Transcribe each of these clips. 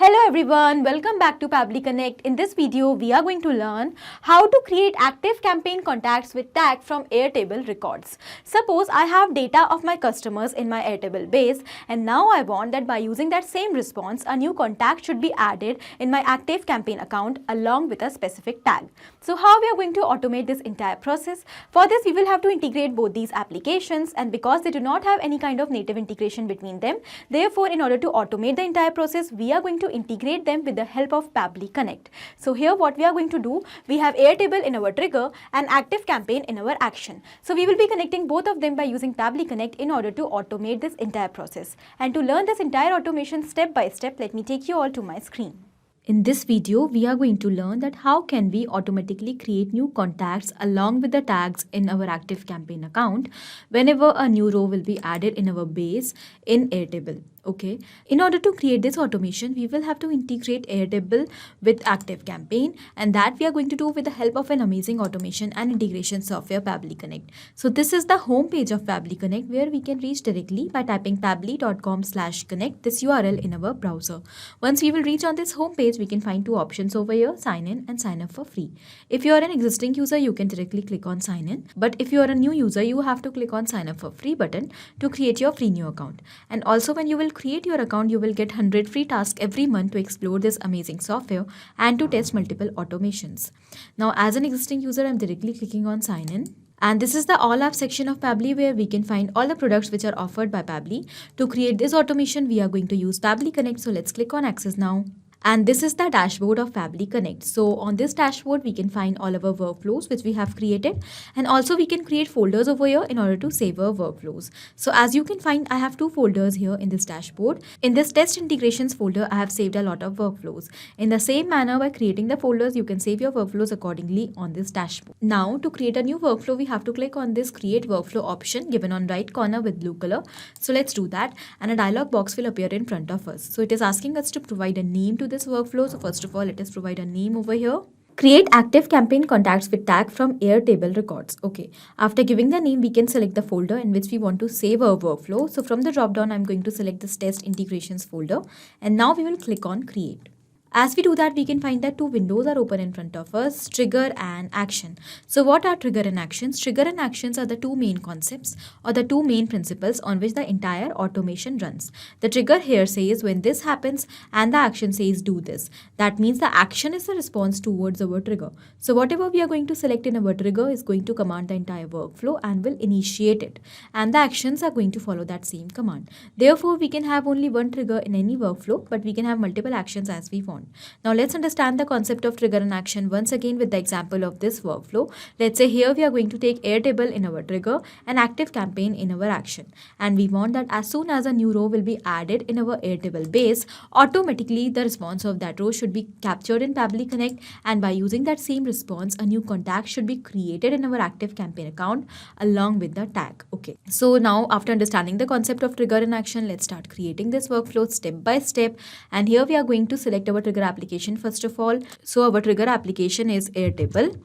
Hello everyone, welcome back to Pabbly Connect. In this video, we are going to learn how to create ActiveCampaign contacts with tag from Airtable Records. Suppose I have data of my customers in my Airtable base, and now I want that by using that same response, a new contact should be added in my ActiveCampaign account along with a specific tag. So how we are going to automate this entire process? For this, we will have to integrate both these applications, and because they do not have any kind of native integration between them, therefore in order to automate the entire process, we are going to integrate them with the help of Pabbly Connect. So here what we are going to do, we have Airtable in our trigger and ActiveCampaign in our action. So we will be connecting both of them by using Pabbly Connect in order to automate this entire process. And to learn this entire automation step by step, let me take you all to my screen. In this video, we are going to learn that how can we automatically create new contacts along with the tags in our ActiveCampaign account whenever a new row will be added in our base in Airtable. Okay, in order to create this automation, we will have to integrate Airtable with ActiveCampaign, and that we are going to do with the help of an amazing automation and integration software, Pabbly Connect. So this is the home page of Pabbly Connect, where we can reach directly by typing pabbly.com/connect, this URL in our browser. Once we will reach on this home page, we can find two options over here: sign in and sign up for free. If you are an existing user, you can directly click on sign in, but if you are a new user, you have to click on sign up for free button to create your free new account. And also, when you will create your account, you will get 100 free tasks every month to explore this amazing software and to test multiple automations. Now, as an existing user, I'm directly clicking on sign in. And this is the all apps section of Pabbly, where we can find all the products which are offered by Pabbly. To create this automation, we are going to use Pabbly Connect. So let's click on access now. And this is the dashboard of Pabbly Connect. So on this dashboard, we can find all of our workflows which we have created. And also we can create folders over here in order to save our workflows. So as you can find, I have two folders here in this dashboard. In this test integrations folder, I have saved a lot of workflows. In the same manner, by creating the folders, you can save your workflows accordingly on this dashboard. Now to create a new workflow, we have to click on this create workflow option given on right corner with blue color. So let's do that. And a dialog box will appear in front of us. So it is asking us to provide a name to this workflow. So first of all, let us provide a name over here. Create ActiveCampaign contacts with tag from Airtable Records. Okay. After giving the name, we can select the folder in which we want to save our workflow. So from the drop down, I'm going to select this test integrations folder. And now we will click on create. As we do that, we can find that two windows are open in front of us, trigger and action. So what are trigger and actions? Trigger and actions are the two main concepts or the two main principles on which the entire automation runs. The trigger here says when this happens and the action says do this. That means the action is the response towards our trigger. So whatever we are going to select in our trigger is going to command the entire workflow and will initiate it. And the actions are going to follow that same command. Therefore, we can have only one trigger in any workflow, but we can have multiple actions as we want. Now let's understand the concept of trigger and action once again with the example of this workflow. Let's say here we are going to take Airtable in our trigger and ActiveCampaign in our action. And we want that as soon as a new row will be added in our Airtable base, automatically the response of that row should be captured in Pabbly Connect, and by using that same response, a new contact should be created in our ActiveCampaign account along with the tag. Okay. So now after understanding the concept of trigger and action, let's start creating this workflow step by step. And here we are going to select our trigger application first of all. So our trigger application is Airtable.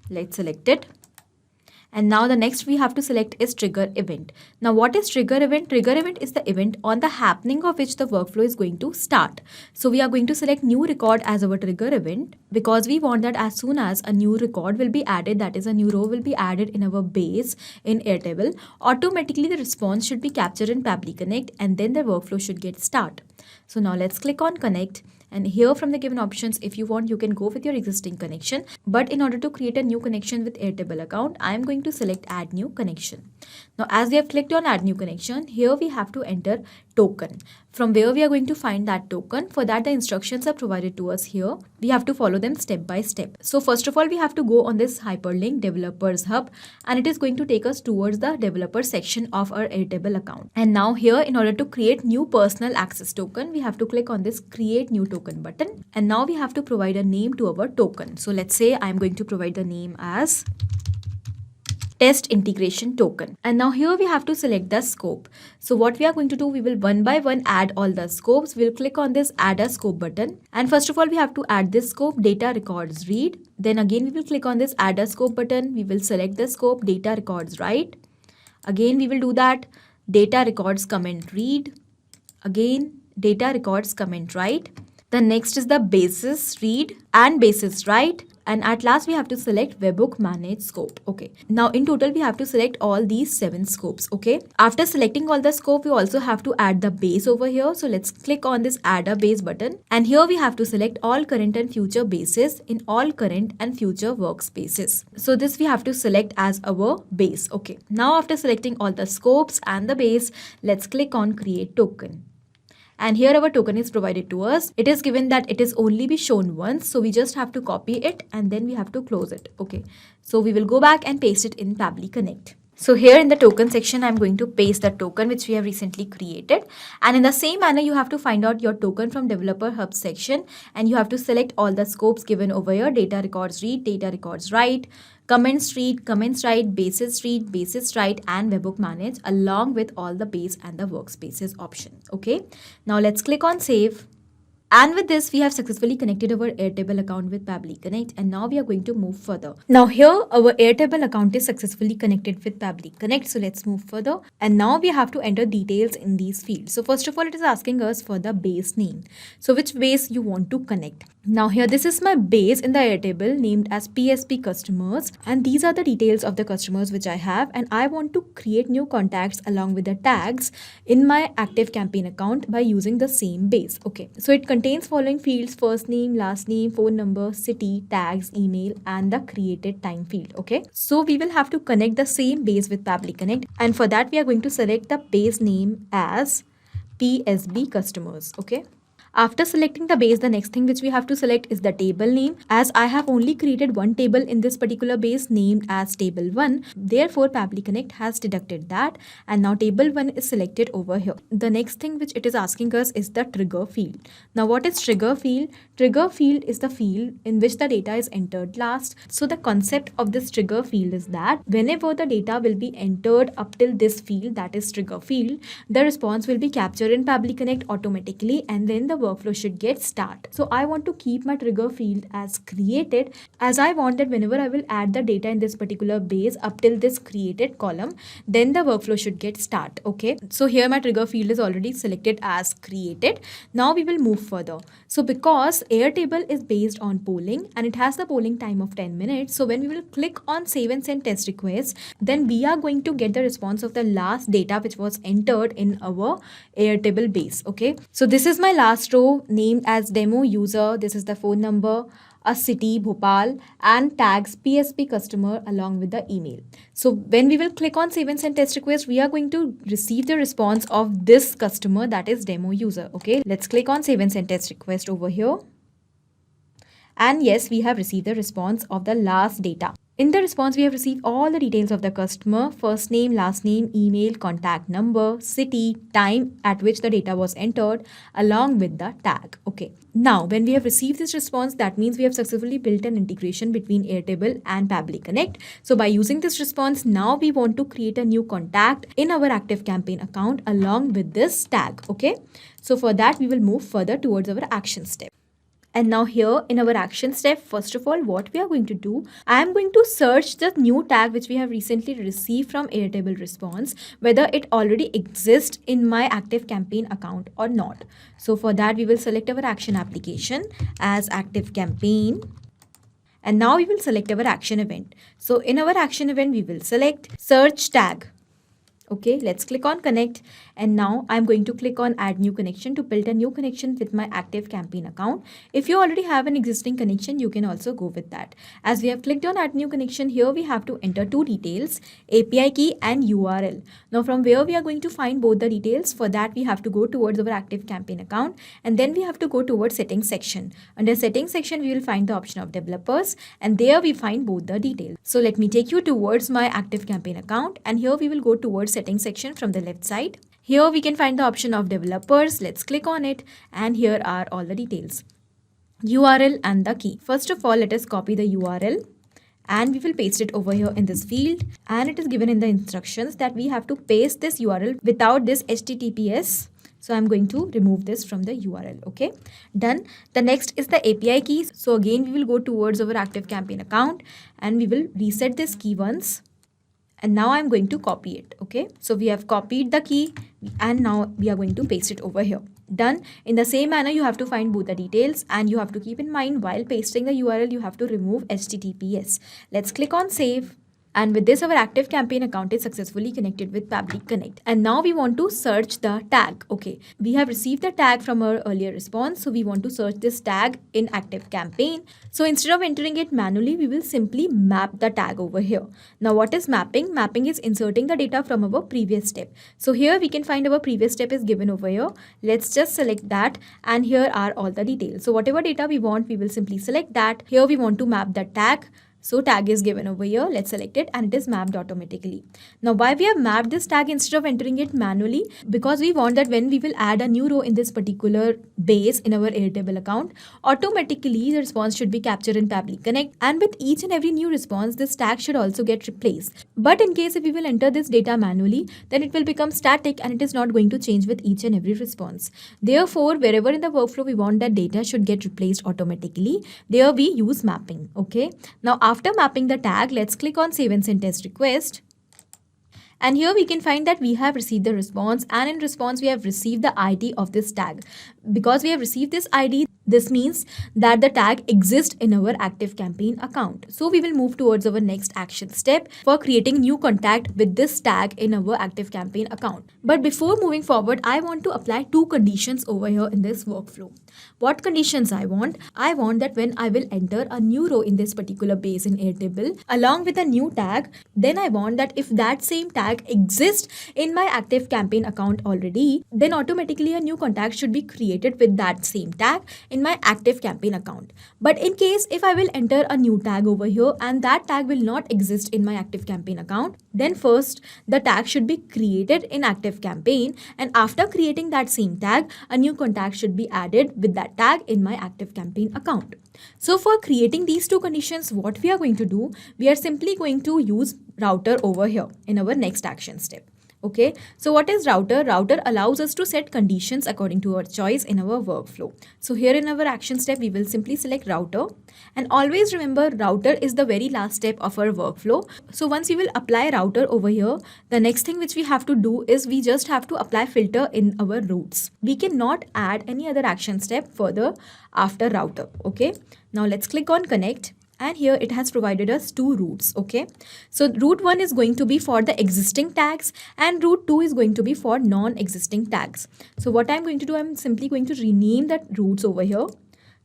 Let's select it. And now the next we have to select is trigger event. Now what is trigger event? Trigger event is the event on the happening of which the workflow is going to start. So we are going to select new record as our trigger event because we want that as soon as a new record will be added, that is a new row will be added in our base in Airtable, automatically the response should be captured in Pabbly Connect and then the workflow should get start. So now let's click on connect. And here from the given options, if you want, you can go with your existing connection. But in order to create a new connection with Airtable account, I am going to select add new connection. Now, as we have clicked on add new connection, here we have to enter token. From where we are going to find that token. For that, the instructions are provided to us here. We have to follow them step by step. So first of all, we have to go on this hyperlink developers hub, and it is going to take us towards the developer section of our Airtable account. And now here, in order to create new personal access token, we have to click on this create new token button. And now we have to provide a name to our token. So let's say I'm going to provide the name as test integration token. And now here we have to select the scope. So what we are going to do, we will one by one add all the scopes. We'll click on this add a scope button. And first of all, we have to add this scope data records read. Then again, we will click on this add a scope button. We will select the scope data records write. Again, we will do that data records comment read. Again, data records comment write. The next is the basis read and basis write. And at last we have to select webhook manage scope. Okay. Now in total we have to select all these 7 scopes. Okay. After selecting all the scope, we also have to add the base over here. So let's click on this add a base button. And here we have to select all current and future bases in all current and future workspaces. So this we have to select as our base. Okay. Now after selecting all the scopes and the base, let's click on create token. And here our token is provided to us. It is given that it is only be shown once. So we just have to copy it and then we have to close it. Okay. So we will go back and paste it in Pabbly Connect. So here in the token section, I'm going to paste the token which we have recently created. And in the same manner, you have to find out your token from Developer Hub section. And you have to select all the scopes given over here. Data records read, data records write, comments read, comments write, basis read, basis write, and webhook manage along with all the base and the workspaces options. Okay. Now let's click on save. And with this, we have successfully connected our Airtable account with Pabbly Connect. And now we are going to move further. Now here, our Airtable account is successfully connected with Pabbly Connect. So let's move further. And now we have to enter details in these fields. So first of all, it is asking us for the base name. So which base you want to connect. Now here, this is my base in the Airtable named as PSP customers. And these are the details of the customers which I have. And I want to create new contacts along with the tags in my ActiveCampaign account by using the same base. Okay. So it contains following fields: first name, last name, phone number, city, tags, email, and the created time field. Okay. So we will have to connect the same base with Pabbly Connect. And for that, we are going to select the base name as PSB customers. Okay. After selecting the base, the next thing which we have to select is the table name. As I have only created one table in this particular base named as table 1, therefore Pabbly Connect has deducted that, and now table 1 is selected over here. The next thing which it is asking us is the trigger field. Now what is trigger field? Trigger field is the field in which the data is entered last. So the concept of this trigger field is that whenever the data will be entered up till this field, that is trigger field, the response will be captured in Pabbly Connect automatically, and then the workflow should get start. So I want to keep my trigger field as created, as I want that whenever I will add the data in this particular base up till this created column, then the workflow should get start. Okay. So here my trigger field is already selected as created. Now we will move further. So because Airtable is based on polling and it has the polling time of 10 minutes. So when we will click on save and send test request, then we are going to get the response of the last data which was entered in our Airtable base. Okay. So this is my last row named as demo user. This is the phone number, a city, Bhopal, and tags PSP customer along with the email. So when we will click on save and send test request, we are going to receive the response of this customer, that is demo user. Okay, let's click on save and send test request over here. And yes, we have received the response of the last data. In the response, we have received all the details of the customer: first name, last name, email, contact number, city, time at which the data was entered, along with the tag. Okay. Now, when we have received this response, that means we have successfully built an integration between Airtable and Pabbly Connect. So by using this response, now we want to create a new contact in our ActiveCampaign account along with this tag. Okay. So for that, we will move further towards our action step. And now here in our action step, first of all, what we are going to do, I am going to search the new tag which we have recently received from Airtable response, whether it already exists in my ActiveCampaign account or not. So for that, we will select our action application as ActiveCampaign. And now we will select our action event. So in our action event, we will select search tag. Okay, let's click on connect, and now I'm going to click on add new connection to build a new connection with my ActiveCampaign account. If you already have an existing connection, you can also go with that. As we have clicked on add new connection, here we have to enter two details: API key and URL. Now from where we are going to find both the details, for that we have to go towards our ActiveCampaign account, and then we have to go towards settings section. Under settings section, we will find the option of developers, and there we find both the details. So let me take you towards my ActiveCampaign account, and here we will go towards settings section from the left side. Here we can find the option of developers. Let's click on it, and here are all the details: URL and the key. First of all, let us copy the URL and we will paste it over here in this field, and it is given in the instructions that we have to paste this URL without this HTTPS. So I'm going to remove this from the URL. Okay, done. The next is the API keys. So again, we will go towards our ActiveCampaign account and we will reset this key once. And now I'm going to copy it. Okay, so we have copied the key and now we are going to paste it over here. Done. In the same manner, you have to find both the details, and you have to keep in mind while pasting the URL, you have to remove HTTPS. Let's click on save. And with this, our ActiveCampaign account is successfully connected with Pabbly Connect. And now we want to search the tag. Okay, we have received the tag from our earlier response. So we want to search this tag in ActiveCampaign. So instead of entering it manually, we will simply map the tag over here. Now what is mapping? Mapping is inserting the data from our previous step. So here we can find our previous step is given over here. Let's just select that, and here are all the details. So whatever data we want, we will simply select that. Here we want to map the tag. So tag is given over here. Let's select it, and it is mapped automatically. Now why we have mapped this tag instead of entering it manually? Because we want that when we will add a new row in this particular base in our Airtable account, automatically the response should be captured in Pabbly Connect, and with each and every new response, this tag should also get replaced. But in case if we will enter this data manually, then it will become static and it is not going to change with each and every response. Therefore, wherever in the workflow we want that data should get replaced automatically, there we use mapping. Okay. Now after mapping the tag, let's click on Save and Send Test Request. And here we can find that we have received the response, and in response we have received the ID of this tag. Because we have received this ID, this means that the tag exists in our ActiveCampaign account. So we will move towards our next action step for creating new contact with this tag in our ActiveCampaign account. But before moving forward, I want to apply two conditions over here in this workflow. What conditions I want? I want that when I will enter a new row in this particular base in Airtable along with a new tag, then I want that if that same tag exists in my ActiveCampaign account already, then automatically a new contact should be created with that same tag in my ActiveCampaign account. But in case if I will enter a new tag over here and that tag will not exist in my ActiveCampaign account, then first the tag should be created in ActiveCampaign, and after creating that same tag, a new contact should be added with that tag in my ActiveCampaign account. So for creating these two conditions, what we are going to do, we are simply going to use router over here in our next action step. Okay, so what is router? Router allows us to set conditions according to our choice in our workflow. So here in our action step, we will simply select router, and always remember router is the very last step of our workflow. So once we will apply router over here, the next thing which we have to do is we just have to apply filter in our routes. We cannot add any other action step further after router. Okay, now let's click on connect. And here it has provided us two routes. Okay, so route 1 is going to be for the existing tags, and route 2 is going to be for non-existing tags. So what I'm going to do, I'm simply going to rename the routes over here.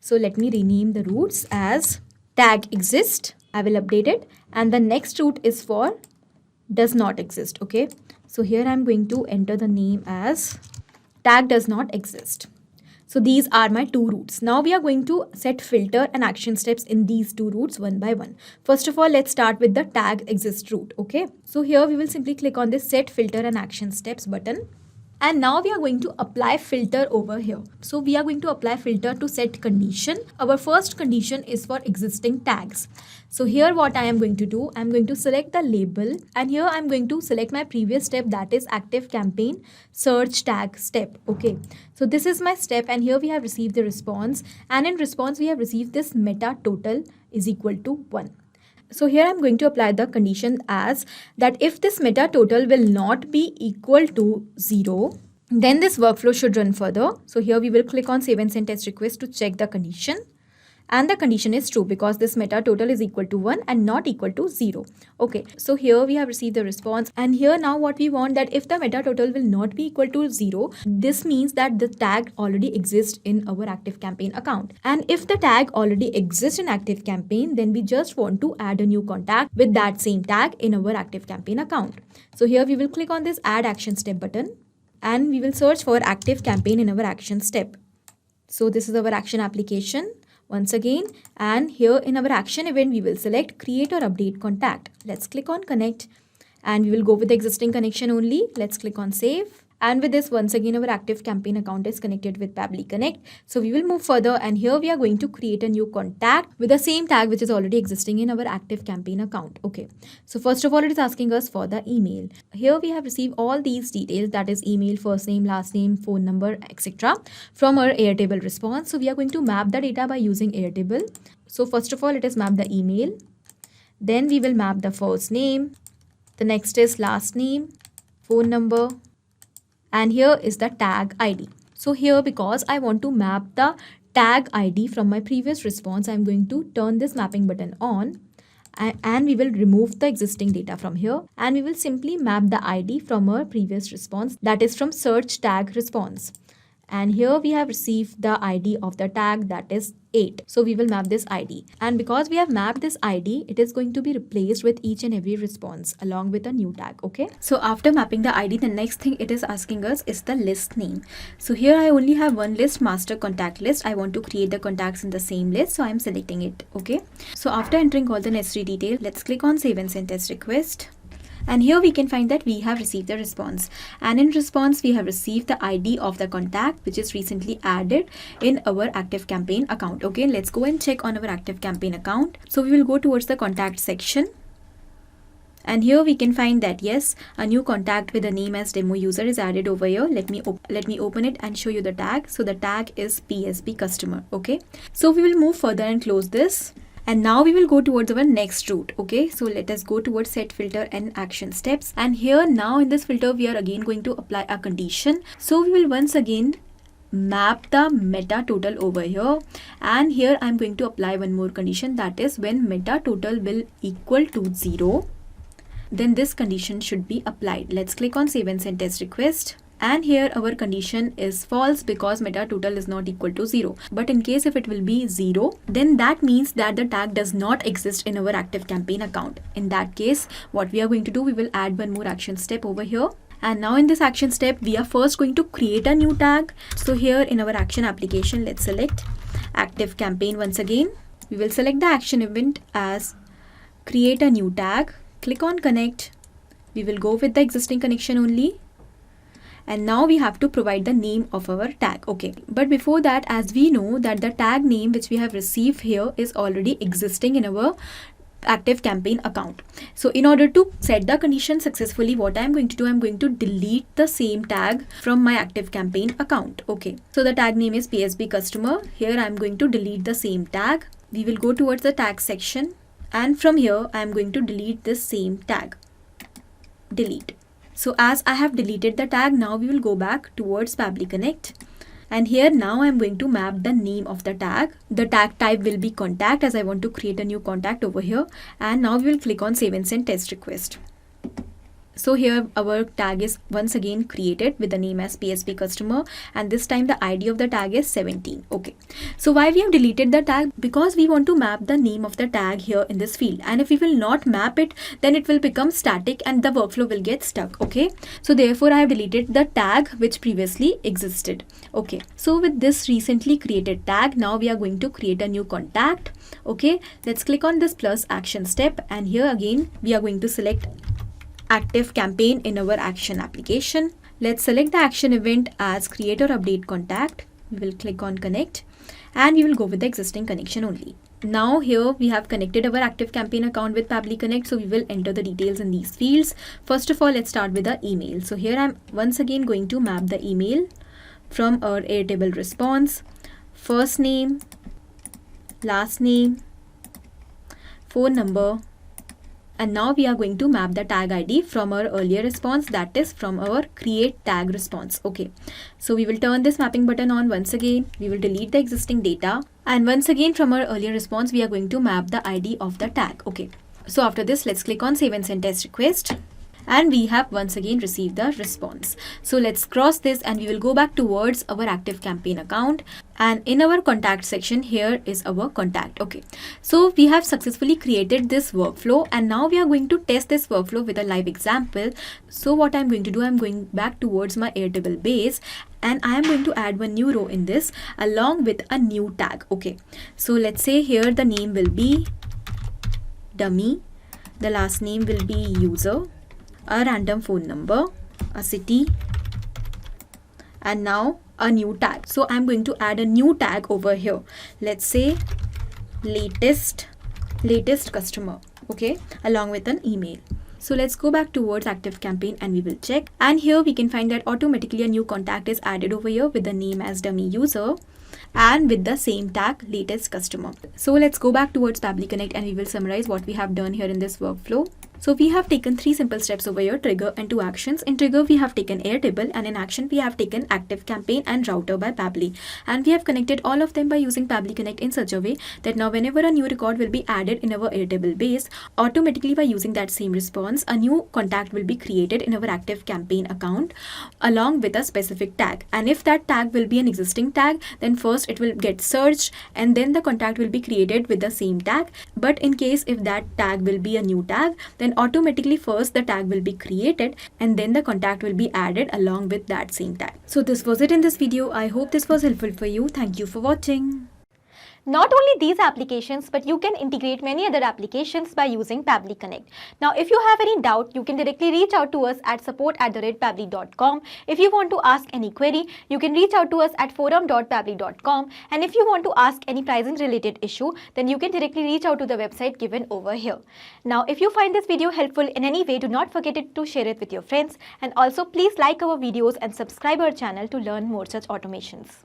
So let me rename the routes as tag exist. I will update it, and the next route is for does not exist. Okay, so here I'm going to enter the name as tag does not exist. So these are my two routes. Now we are going to set filter and action steps in these two routes one by one. First of all, let's start with the tag exist route. Okay, so here we will simply click on this set filter and action steps button. And now we are going to apply filter over here. So we are going to apply filter to set condition. Our first condition is for existing tags. So here what I am going to do, I'm going to select the label, and here I'm going to select my previous step, that is ActiveCampaign search tag step. Okay, so this is my step, and here we have received the response, and in response we have received this meta total is equal to 1. So here I'm going to apply the condition as that if this meta total will not be equal to 0, then this workflow should run further. So here we will click on Save and Send Test Request to check the condition. And the condition is true because this meta total is equal to 1 and not equal to 0. Okay, so here we have received the response, and here now what we want that if the meta total will not be equal to 0, this means that the tag already exists in our ActiveCampaign account. And if the tag already exists in ActiveCampaign, then we just want to add a new contact with that same tag in our ActiveCampaign account. So here we will click on this Add Action Step button, and we will search for ActiveCampaign in our action step. So this is our action application. Once again, and here in our action event, we will select create or update contact. Let's click on connect, and we will go with the existing connection only. Let's click on save. And with this, once again, our ActiveCampaign account is connected with Pabbly Connect. So we will move further, and here we are going to create a new contact with the same tag which is already existing in our ActiveCampaign account. Okay, so first of all, it is asking us for the email. Here we have received all these details, that is email, first name, last name, phone number, etc. from our Airtable response. So we are going to map the data by using Airtable. So first of all, let us map the email. Then we will map the first name. The next is last name, phone number, and here is the tag ID. So here, because I want to map the tag ID from my previous response, I'm going to turn this mapping button on, and we will remove the existing data from here, and we will simply map the ID from our previous response, that is from search tag response. And here we have received the ID of the tag, that is 8. So we will map this ID. And because we have mapped this ID, it is going to be replaced with each and every response along with a new tag. Okay. So after mapping the ID, the next thing it is asking us is the list name. So here I only have one list, master contact list. I want to create the contacts in the same list. So I'm selecting it. Okay. So after entering all the necessary detail, let's click on save and send test request. And here we can find that we have received the response, and in response we have received the ID of the contact which is recently added in our ActiveCampaign account. Okay, let's go and check on our ActiveCampaign account. So we will go towards the contact section, and here we can find that yes, a new contact with the name as demo user is added over here. Let me open it and show you the tag. So the tag is PSB customer. Okay, so we will move further and close this. And now we will go towards our next route. Okay, so let us go towards set filter and action steps. And here now in this filter, we are again going to apply a condition. So we will once again map the meta total over here. And here I'm going to apply one more condition, that is when meta total will equal to 0, then this condition should be applied. Let's click on save and send test request. And here our condition is false because meta total is not equal to 0. But in case if it will be 0, then that means that the tag does not exist in our ActiveCampaign account. In that case, what we are going to do, we will add one more action step over here. And now in this action step, we are first going to create a new tag. So here in our action application, let's select ActiveCampaign once again. We will select the action event as create a new tag. Click on connect. We will go with the existing connection only. And now we have to provide the name of our tag. Okay, but before that, as we know that the tag name which we have received here is already existing in our ActiveCampaign account. So in order to set the condition successfully, what I'm going to do, I'm going to delete the same tag from my ActiveCampaign account. Okay, so the tag name is PSB customer. Here I'm going to delete the same tag. We will go towards the tag section, and from here I'm going to delete this same tag. Delete. So as I have deleted the tag, now we will go back towards Pabbly Connect. And here now I'm going to map the name of the tag. The tag type will be contact, as I want to create a new contact over here. And now we will click on save and send test request. So here our tag is once again created with the name as PSB customer, and this time the ID of the tag is 17. Okay, so why we have deleted the tag? Because we want to map the name of the tag here in this field, and if we will not map it, then it will become static and the workflow will get stuck. Okay, so therefore I have deleted the tag which previously existed. Okay, so with this recently created tag, now we are going to create a new contact. Okay, let's click on this plus action step, and here again we are going to select ActiveCampaign in our action application. Let's select the action event as create or update contact. We will click on connect, and we will go with the existing connection only. Now here we have connected our ActiveCampaign account with Pabbly Connect, so we will enter the details in these fields. First of all, let's start with the email. So here I'm once again going to map the email from our Airtable response. First name, last name, phone number. And now we are going to map the tag ID from our earlier response, that is from our create tag response. Okay, so we will turn this mapping button on once again. We will delete the existing data, and once again from our earlier response, we are going to map the ID of the tag. Okay, so after this, let's click on save and send test request. And we have once again received the response. So let's cross this, and we will go back towards our ActiveCampaign account. And in our contact section, here is our contact. Okay, so we have successfully created this workflow, and now we are going to test this workflow with a live example. So what I'm going to do, I'm going back towards my Airtable base, and I am going to add one new row in this along with a new tag. Okay, so let's say here the name will be dummy, the last name will be user, a random phone number, a city, and now a new tag. So I'm going to add a new tag over here. Let's say latest customer, okay, along with an email. So let's go back towards ActiveCampaign and we will check. And here we can find that automatically a new contact is added over here with the name as dummy user and with the same tag latest customer. So let's go back towards Pabbly Connect and we will summarize what we have done here in this workflow. So we have taken 3 simple steps over here, trigger and 2 actions. In trigger, we have taken Airtable, and in action, we have taken ActiveCampaign and Router by Pabbly. And we have connected all of them by using Pabbly Connect in such a way that now whenever a new record will be added in our Airtable base, automatically by using that same response, a new contact will be created in our ActiveCampaign account along with a specific tag. And if that tag will be an existing tag, then first it will get searched and then the contact will be created with the same tag. But in case if that tag will be a new tag, then automatically first the tag will be created and then the contact will be added along with that same tag. So this was it in this video. I hope this was helpful for you. Thank you for watching. Not only these applications, but you can integrate many other applications by using Pabbly Connect. Now, if you have any doubt, you can directly reach out to us at support@pabbly.com. If you want to ask any query, you can reach out to us at forum.pabbly.com. And if you want to ask any pricing related issue, then you can directly reach out to the website given over here. Now, if you find this video helpful in any way, do not forget to share it with your friends. And also, please like our videos and subscribe our channel to learn more such automations.